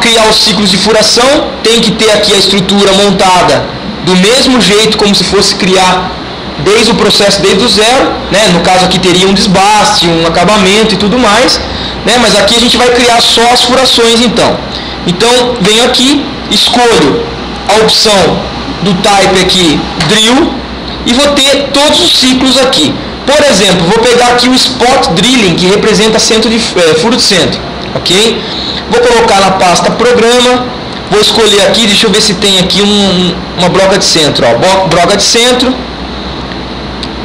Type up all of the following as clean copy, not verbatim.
criar os ciclos de furação, tem que ter aqui a estrutura montada do mesmo jeito como se fosse criar desde o processo, desde o zero, né? No caso aqui teria um desbaste, um acabamento e tudo mais, né? Mas aqui a gente vai criar só as furações então. Então venho aqui, escolho a opção do type aqui, drill, e vou ter todos os ciclos aqui. Por exemplo, vou pegar aqui o spot drilling, que representa furo de centro, ok? Vou colocar na pasta programa, vou escolher aqui, deixa eu ver se tem aqui uma broca de centro, ó, broca de centro.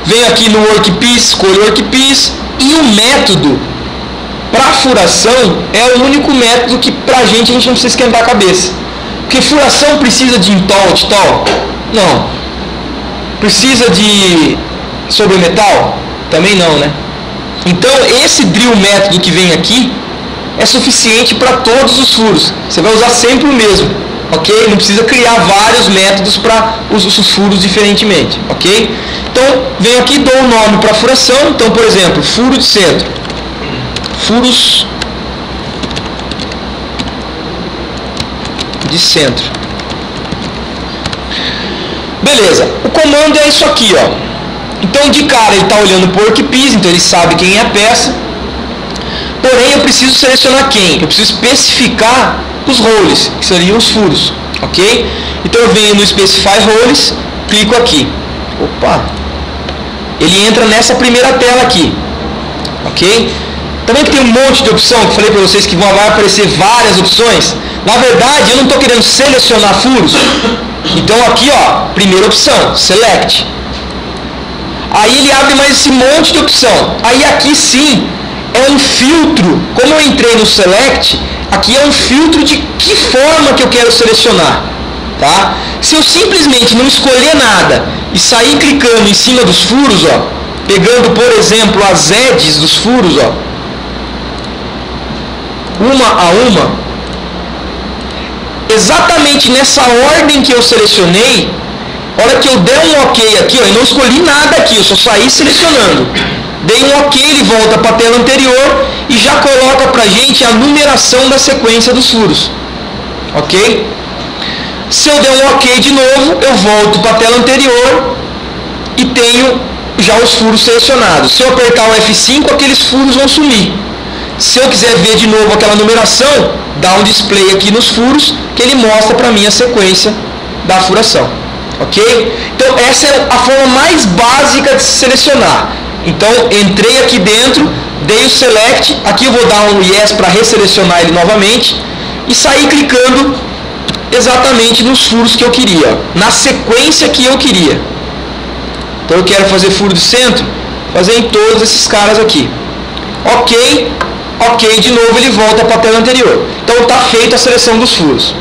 Venho aqui no workpiece, escolho workpiece, e o método para furação é o único método que pra gente a gente não precisa esquentar a cabeça. Porque furação precisa de intol, outstol? Não. Precisa de sobremetal? Também não, né? Então esse drill método que vem aqui é suficiente para todos os furos. Você vai usar sempre o mesmo, ok? Não precisa criar vários métodos para os furos diferentemente, ok? Então venho aqui, dou um nome para a furação. Então, por exemplo, furo de centro, furos de centro. Beleza, o comando é isso aqui, ó. Então de cara ele está olhando para o workpiece, então ele sabe quem é a peça. Porém eu preciso selecionar quem? Eu preciso especificar os roles, que seriam os furos, ok? Então eu venho no Specify Roles, clico aqui. Opa! Ele entra nessa primeira tela aqui, ok? Também tem um monte de opção, que eu falei para vocês que vai aparecer várias opções. Na verdade, eu não estou querendo selecionar furos. Então aqui, ó, primeira opção, Select. Aí ele abre mais esse monte de opção. Aí aqui sim, é um filtro. Como eu entrei no Select, aqui é um filtro de que forma que eu quero selecionar. Tá? Se eu simplesmente não escolher nada e sair clicando em cima dos furos, ó, pegando, por exemplo, as edges dos furos, ó, uma a uma, exatamente nessa ordem que eu selecionei, a hora que eu der um OK aqui, ó, eu não escolhi nada aqui, eu só saí selecionando. Dei um OK, ele volta para a tela anterior e já coloca para a gente a numeração da sequência dos furos. Ok? Se eu der um OK de novo, eu volto para a tela anterior e tenho já os furos selecionados. Se eu apertar o F5, aqueles furos vão sumir. Se eu quiser ver de novo aquela numeração, dá um display aqui nos furos que ele mostra para mim a sequência da furação. Ok? Então essa é a forma mais básica de selecionar. Então entrei aqui dentro, dei o Select, aqui eu vou dar um Yes para resselecionar ele novamente e sair clicando exatamente nos furos que eu queria, na sequência que eu queria. Então eu quero fazer furo de centro, fazer em todos esses caras aqui. Ok, OK, de novo ele volta para a tela anterior. Então está feita a seleção dos furos.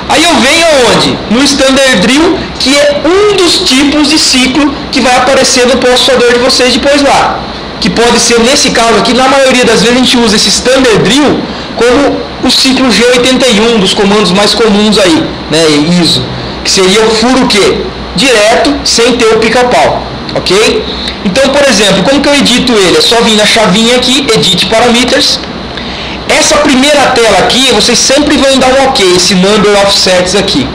Aí eu venho aonde? No Standard Drill, que é um dos tipos de ciclo que vai aparecer no processador de vocês depois lá. Que pode ser, nesse caso aqui, na maioria das vezes a gente usa esse Standard Drill como o ciclo G81, dos comandos mais comuns aí, né, ISO. Que seria o furo o quê? Direto, sem ter o pica-pau. Ok? Então, por exemplo, como que eu edito ele? É só vir na chavinha aqui, Edit Parameters. Essa primeira tela aqui, vocês sempre vão dar um OK, esse Number of Sets aqui.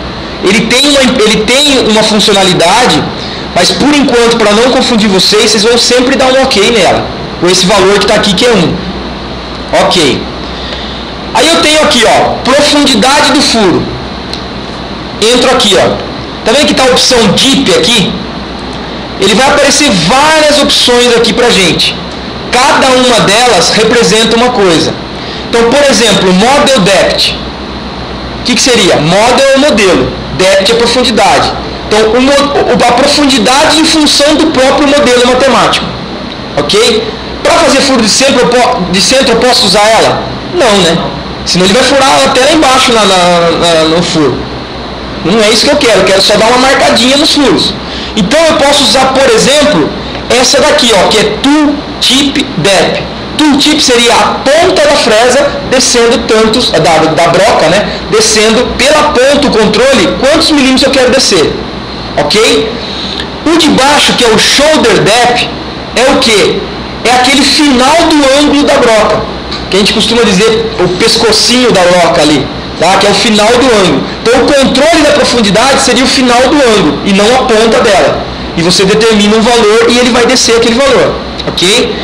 Ele tem uma funcionalidade, mas por enquanto, para não confundir vocês vão sempre dar um OK nela, com esse valor que está aqui, que é 1. Ok. Aí eu tenho aqui, ó, profundidade do furo. Entro aqui, ó. Tá vendo que está a opção Deep aqui? Ele vai aparecer várias opções aqui pra gente. Cada uma delas representa uma coisa. Então, por exemplo, Model Depth. O que seria? Model é o modelo, Depth é a profundidade. Então, a profundidade em função do próprio modelo matemático. Ok? Para fazer furo de centro eu posso usar ela? Não, né? Senão ele vai furar até lá embaixo no furo. Não é isso que eu quero só dar uma marcadinha nos furos. Então eu posso usar, por exemplo, essa daqui, ó, que é Tooltip Depth. Tooltip seria a ponta da fresa descendo tantos, da broca, né? Descendo pela ponta o controle, quantos milímetros eu quero descer. Ok? O de baixo, que é o Shoulder Depth, é o que? É aquele final do ângulo da broca, que a gente costuma dizer o pescocinho da broca ali, tá? Que é o final do ângulo. Então o controle da profundidade seria o final do ângulo e não a ponta dela. E você determina um valor e ele vai descer aquele valor, ok?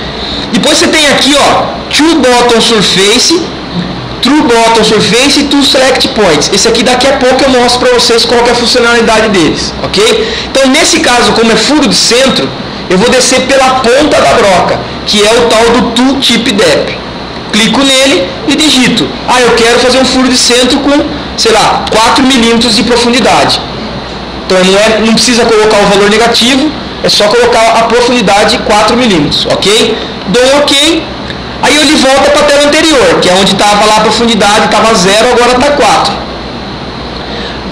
Depois você tem aqui, ó, True Bottom Surface, True Bottom Surface e True Select Points. Esse aqui daqui a pouco eu mostro para vocês qual que é a funcionalidade deles, ok? Então nesse caso, como é furo de centro, eu vou descer pela ponta da broca, que é o tal do Tool Tip Depth. Clico nele e digito, eu quero fazer um furo de centro com, sei lá, 4 milímetros de profundidade. Então não precisa colocar o valor negativo, é só colocar a profundidade 4 milímetros, ok? Dou um ok, aí ele volta para a tela anterior, que é onde estava lá a profundidade, estava 0, agora está 4.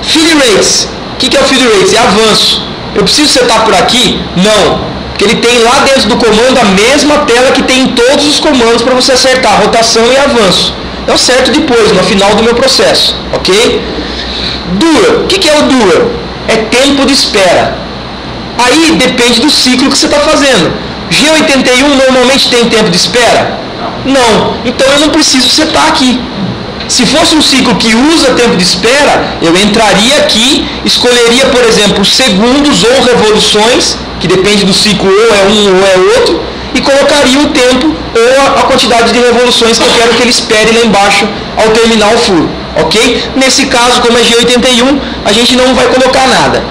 Feed Rates, o que é o Feed Rates? É avanço. Eu preciso setar por aqui? Não, porque ele tem lá dentro do comando a mesma tela que tem em todos os comandos para você acertar rotação e avanço. Eu acerto depois, no final do meu processo, ok? Dura, o que é o dura? É tempo de espera. Aí depende do ciclo que você está fazendo. G81 normalmente tem tempo de espera? Não. Então eu não preciso setar aqui. Se fosse um ciclo que usa tempo de espera, eu entraria aqui, escolheria, por exemplo, segundos ou revoluções, que depende do ciclo, ou é um ou é outro, e colocaria o tempo ou a quantidade de revoluções que eu quero que ele espere lá embaixo ao terminar o furo. Ok? Nesse caso, como é G81, a gente não vai colocar nada.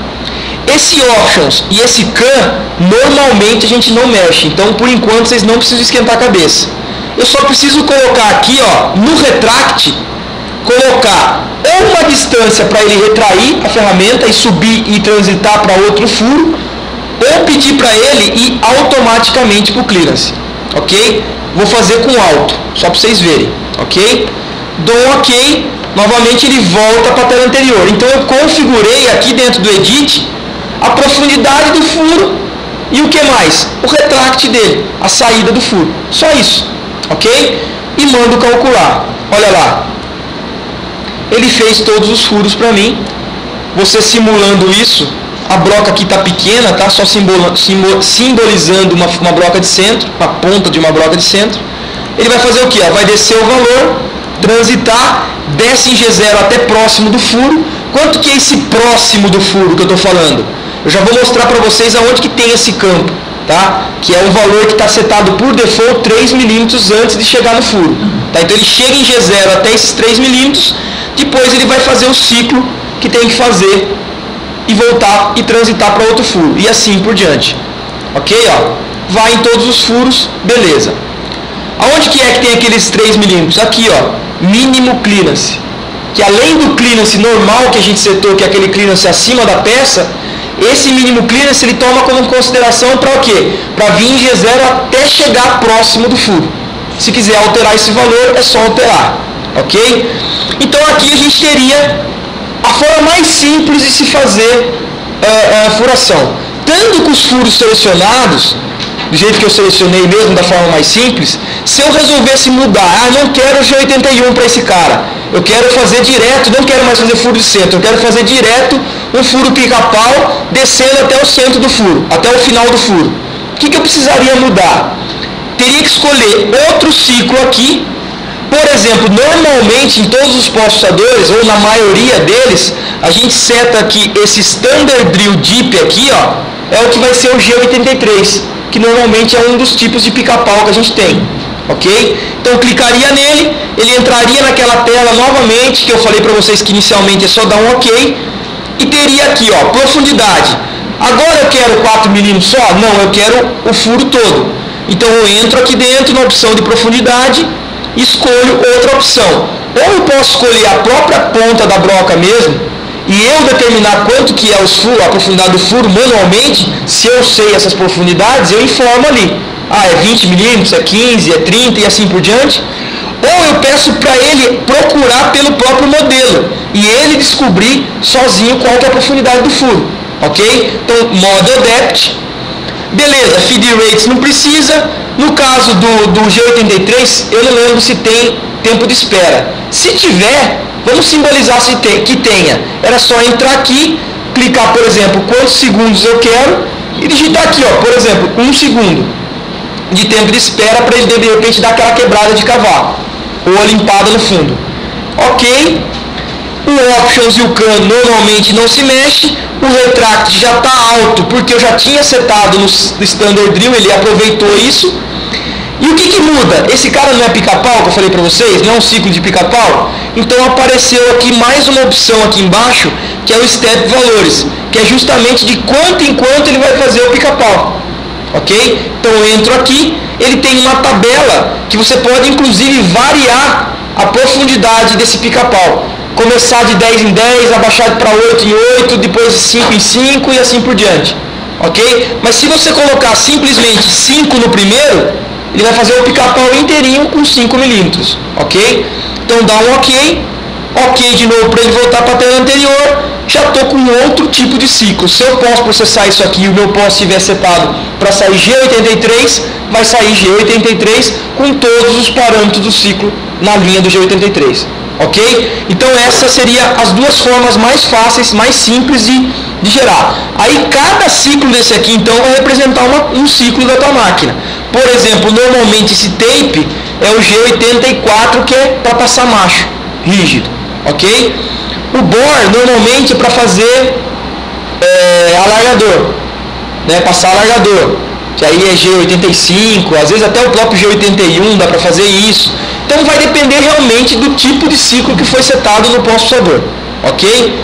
Esse Options e esse CAN, normalmente a gente não mexe. Então, por enquanto, vocês não precisam esquentar a cabeça. Eu só preciso colocar aqui, ó, no Retract, colocar ou uma distância para ele retrair a ferramenta e subir e transitar para outro furo, ou pedir para ele ir automaticamente para o Clearance. Ok? Vou fazer com alto, só para vocês verem. Ok? Dou um ok. Novamente ele volta para a tela anterior. Então eu configurei aqui dentro do Edit a profundidade do furo e o que mais? O retract dele, a saída do furo. Só isso, ok? E mando calcular. Olha lá. Ele fez todos os furos para mim. Você simulando isso, a broca aqui está pequena, tá? Só simbolizando uma broca de centro, a ponta de uma broca de centro. Ele vai fazer o que? Vai descer o valor, transitar, desce em G0 até próximo do furo. Quanto que é esse próximo do furo que eu estou falando? Eu já vou mostrar para vocês aonde que tem esse campo, tá? Que é um valor que está setado por default 3 milímetros antes de chegar no furo. Tá? Então ele chega em G0 até esses 3 milímetros, depois ele vai fazer o ciclo que tem que fazer e voltar e transitar para outro furo, e assim por diante. Ok? Ó, vai em todos os furos, beleza. Aonde que é que tem aqueles 3 milímetros? Aqui, ó, mínimo clearance. Que além do clearance normal que a gente setou, que é aquele clearance acima da peça, esse mínimo clearance ele toma como consideração para o quê? Para vir em G0 até chegar próximo do furo. Se quiser alterar esse valor, é só alterar. Ok? Então aqui a gente teria a forma mais simples de se fazer a furação. Tanto com os furos selecionados, do jeito que eu selecionei mesmo, da forma mais simples, se eu resolvesse mudar, não quero G81 para esse cara, eu quero fazer direto, não quero mais fazer furo de centro, eu quero fazer direto um furo pica-pau, descendo até o centro do furo, até o final do furo. O que eu precisaria mudar? Teria que escolher outro ciclo aqui. Por exemplo, normalmente em todos os processadores, ou na maioria deles, a gente seta aqui esse Standard Drill Deep aqui, ó, é o que vai ser o G83, que normalmente é um dos tipos de pica-pau que a gente tem. Ok? Então eu clicaria nele, ele entraria naquela tela novamente, que eu falei para vocês que inicialmente é só dar um ok, e teria aqui, ó, profundidade. Agora eu quero 4 milímetros só? Não, eu quero o furo todo. Então eu entro aqui dentro na opção de profundidade, escolho outra opção. Ou eu posso escolher a própria ponta da broca mesmo, e eu determinar quanto que é a profundidade do furo manualmente. Se eu sei essas profundidades, eu informo ali. É 20 milímetros, é 15, é 30 e assim por diante. Ou eu peço para ele procurar pelo próprio modelo e ele descobrir sozinho qual que é a profundidade do furo. Ok? Então, Model Depth. Beleza, Feed Rates não precisa. No caso do G83, eu não lembro se tem tempo de espera. Se tiver, vamos simbolizar que tenha. Era só entrar aqui, clicar, por exemplo, quantos segundos eu quero e digitar aqui, ó, por exemplo, 1 segundo de tempo de espera para ele de repente dar aquela quebrada de cavalo ou a limpada no fundo. Ok. options e o CAN normalmente não se mexe, o retract já está alto, porque eu já tinha setado no standard drill, ele aproveitou isso. E o que muda? Esse cara não é pica-pau, que eu falei para vocês, não é um ciclo de pica-pau? Então apareceu aqui mais uma opção aqui embaixo, que é o step valores, que é justamente de quanto em quanto ele vai fazer o pica-pau. Ok? Então eu entro aqui, ele tem uma tabela que você pode inclusive variar a profundidade desse pica-pau. Começar de 10 em 10, abaixar para 8 em 8, depois de 5 em 5 e assim por diante. Ok? Mas se você colocar simplesmente 5 no primeiro, ele vai fazer o pica-pau inteirinho com 5 milímetros. Ok? Então dá um ok. Ok de novo para ele voltar para a tela anterior. Já estou com outro tipo de ciclo. Se eu posso processar isso aqui e o meu POS estiver setado para sair G83, vai sair G83 com todos os parâmetros do ciclo na linha do G83. Ok? Então essas seriam as duas formas mais fáceis, mais simples de gerar. Aí cada ciclo desse aqui então vai representar um ciclo da tua máquina. Por exemplo, normalmente esse tape é o G84, que é para passar macho, rígido. Ok? O bore normalmente é para fazer alargador, né? Passar alargador, que aí é G85, às vezes até o próprio G81 dá para fazer isso. Então vai depender realmente do tipo de ciclo que foi setado no processador, ok?